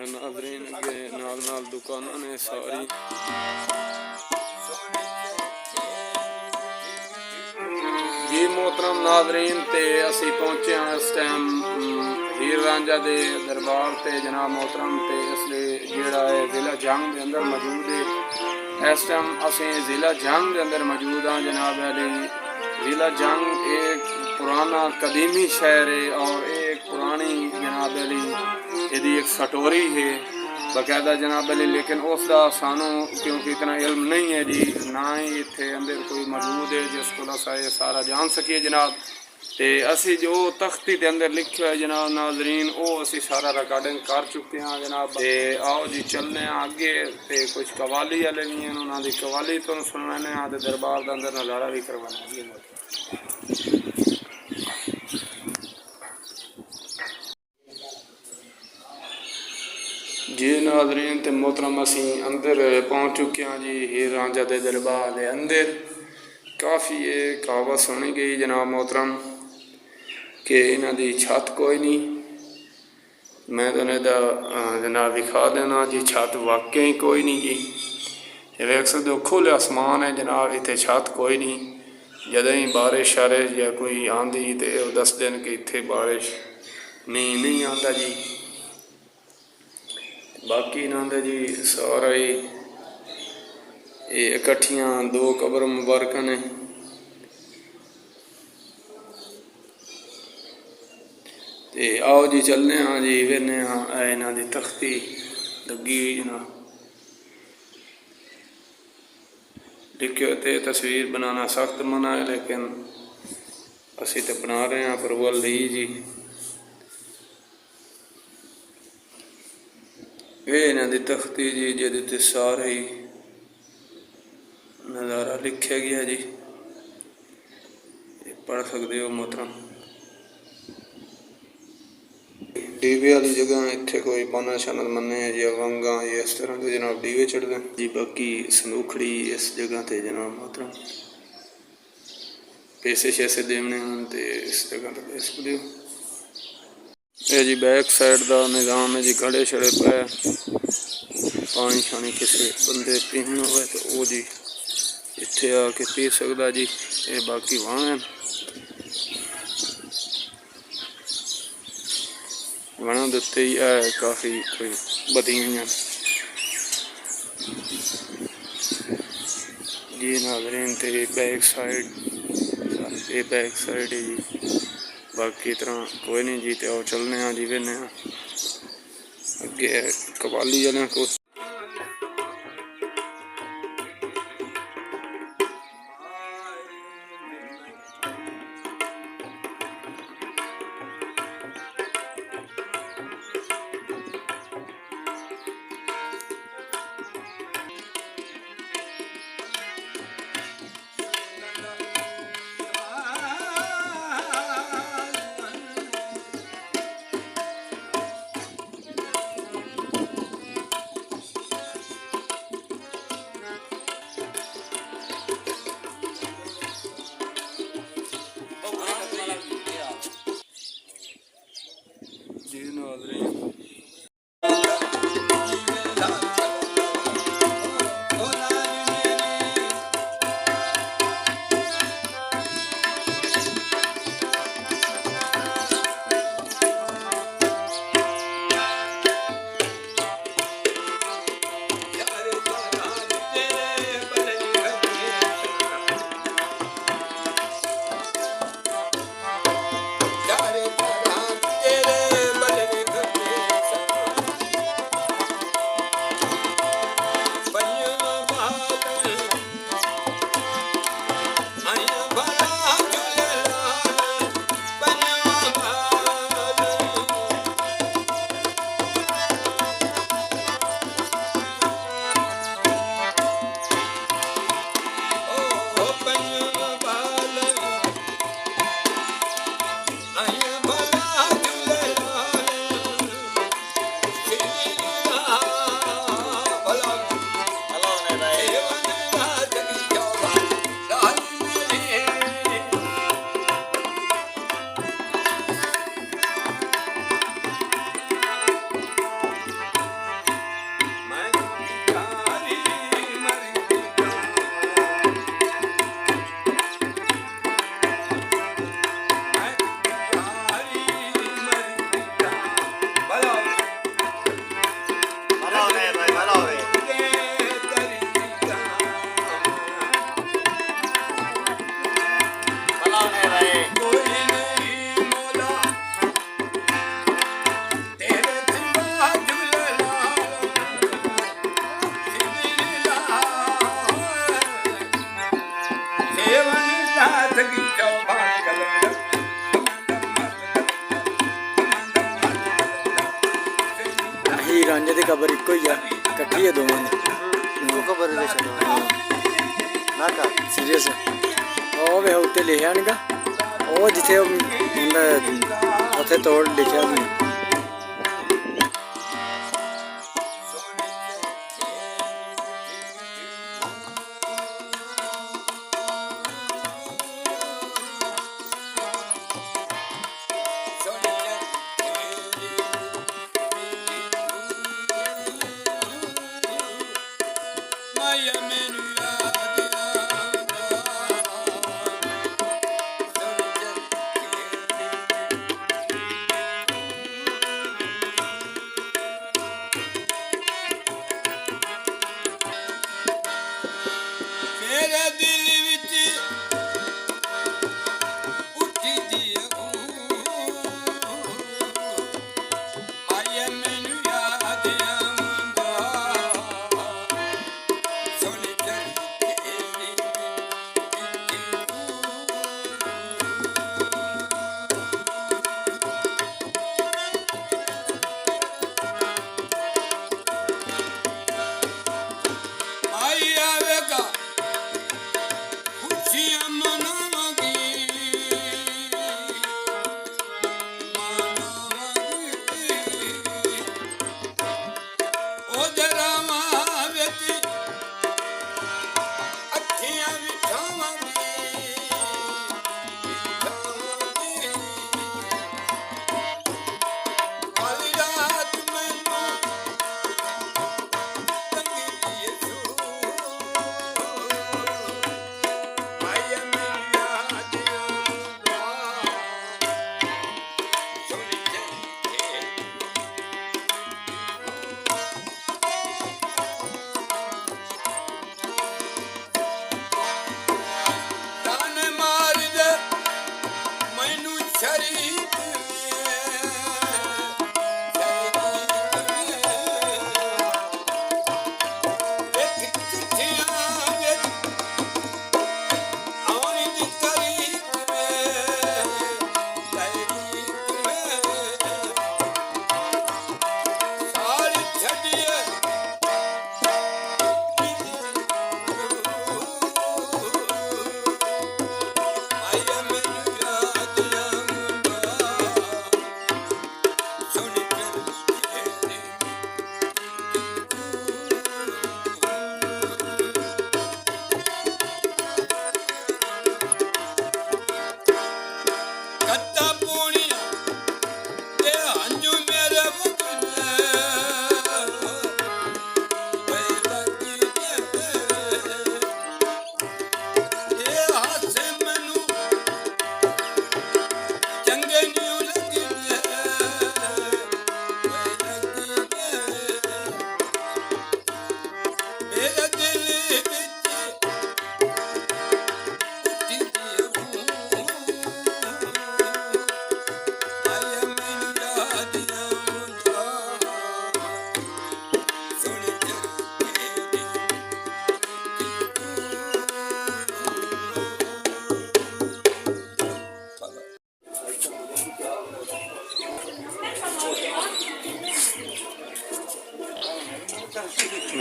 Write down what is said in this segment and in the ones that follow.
नाजरीन अगे नाल नाल दुकाना ने सारी जी मोहतरम नाजरीन ते असी पहुंचे हैं इस टाइम हीर रांझा दे दरबार ते जनाब मोहतरम ते इसलिए जेड़ा है जिला जंग के अंदर मौजूद है। इस टाइम असी जिला जंग के अंदर मौजूद हाँ जनाब अली। जिला जंग एक पुराना कदीमी शहर है और एक पुरानी जनाब अली यदि एक सटोरी है बाकायदा जनाब अली, लेकिन उसका सानू क्योंकि इतना इल्म नहीं है जी, ना ही इतने अंदर कोई मौजूद है जिसको असा ये सारा जान सकिए जनाब। तो असी जो तख्ती के अंदर लिखे है जनाब नाजरीन वो असी सारा रिकॉर्डिंग कर चुके हैं जनाब। तो आओ जी चलने अगे तो कुछ कवाली वाले भी हैं, उन्होंने कवाली तुम सुनवाने तो दरबार के अंदर नज़ारा भी करवाना। जी नाजरीन ते मोहतरम असी अंदर पहुँच चुके हैं जी हीर रांझा के दरबार के अंदर। काफ़ी ये कहावत सुनी गई जनाब मोहतरम कि इन्हों की छत कोई नहीं। मैं तो जनाब दिखा देना जी, छत वाकई कोई नहीं जी। वेख सकते हो खुले आसमान है जनाब, इतने छत कोई नहीं। जद ही बारिश शारिश या कोई आँधी तो दस दिन कि इतने बारिश नहीं आता जी। बाकी इन्होंने जी सारा ही इकट्ठियाँ दो कबर मुबारक ने। ते आओ जी चलने हाँ जी वेने हाँ इन्हों की तख्ती लगी हुई जनाब। लिखे होते तस्वीर बनाना सख्त मना है लेकिन असी तो बना रहे हैं पर वल ही जी। ये इन्हों की तख्ती जी जिद सारे ही नज़ारा लिखा गया जी, पढ़ सकते हो मोहतरम। डीवे वाली जगह इतने कोई बना शनत मन्ने या वंगा या इस तरह के जनाब डीवे चढ़ते हैं जी। बाकी संदूखड़ी इस जगह पर जनाब मोहतरम पैसे शैसे देने हैं तो इस जगह पर दे सकते हो। ये जी बैक साइड का निज़ाम है जी, घड़े छड़े पे पानी शानी किसी बंदे पीना हो तो वो जी इतने आके पी सकता जी। ये बाकी वहाँ वणों के उत्ते ही है काफ़ी कोई बदियाँ जी नाजरीन। तो बैक साइड ये बैक साइड है जी, बाकी तरह कोई नहीं जी। तो चलने हाँ जी वेने अगे कवाली वाले को। हीर रांझे की कबर इको ही है, कट्ठी है दोवां दी कबर ना का सीरियस ਉਹ ਵੇ ਉੱਤੇ ਲਿਖਿਆ ਨੀਗਾ ਉਹ ਜਿੱਥੇ ਉੱਥੇ ਤੋੜ ਲਿਖਿਆ ਵੀ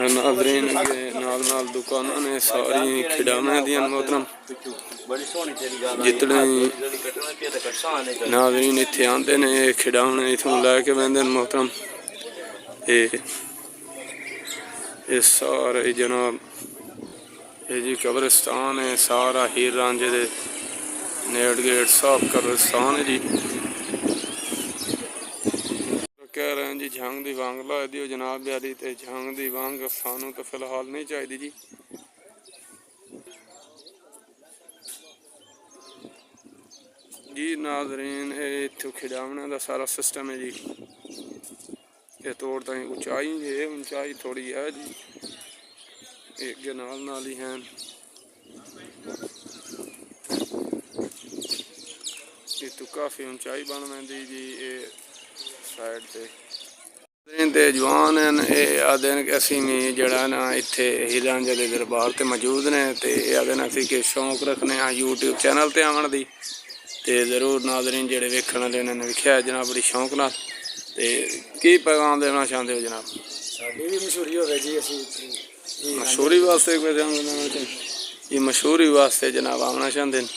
नाज़रीन नाल नाल दुकानां ने सारी खिडावने दियां मोहतरम जितने नाज़रीन इत्थे आंदे ने खिडावने इत्थों लैके वहंदे ने मोहतरम। ये सारे जनाब ये जी कब्रिस्तान है, सारा हीर रांझे दे नेड़ गेट साफ कब्रिस्तान है जी। कह रहे हैं जी झंग दी वांग ला दियो जनाब ब्याली ते झंग दी वांग सानू तो फिलहाल नहीं चाहिए जी। जी नाज़रीन इत्थों खिडावने का सारा सिस्टम है जी। ये तोड़ ताई ऊंचाई है, ऊंचाई थोड़ी है जी, एक नाल ही हैं। ਤੋਂ ਕਾਫੀ ਉਚਾਈ ਬਣ ਪੈਂਦੀ ਜੀ ਇਹ ਸਾਈਡ ਤੇ ਜਵਾਨ ਹਨ ਇਹ ਆਖਦੇ ਨੇ ਕਿ ਅਸੀਂ ਵੀ ਜਿਹੜਾ ਨਾ ਇੱਥੇ ਹੀਰ ਰਾਂਝਾ ਦੇ ਦਰਬਾਰ ਤੇ ਮੌਜੂਦ ਨੇ ਤੇ ਇਹ ਆਖਦੇ ਨੇ ਅਸੀਂ ਕਿ ਸ਼ੌਂਕ ਰੱਖਨੇ ਆ YouTube ਚੈਨਲ ਤੇ ਆਉਣ ਦੀ ਤੇ ਜ਼ਰੂਰ ਨਾਜ਼ਰੀਨ ਜਿਹੜੇ ਵੇਖਣ ਵਾਲੇ ਉਹਨਾਂ ਨੇ ਵੇਖਿਆ ਜਨਾਬ ਬੜੀ ਸ਼ੌਂਕ ਨਾਲ ਤੇ ਕੀ ਪੈਗਾਮ ਦੇਣਾ ਚਾਹੁੰਦੇ ਹੋ ਜਨਾਬ? ਸਾਡੀ ਵੀ ਮਸ਼ਹੂਰੀ ਹੋਵੇ ਜੀ ਅਸੀਂ ਮਸ਼ਹੂਰੀ ਵਾਸਤੇ ਕੋਈ ਇਹ ਮਸ਼ਹੂਰੀ ਵਾਸਤੇ ਜਨਾਬ ਆਉਣਾ ਚਾਹੁੰਦੇ ਨੇ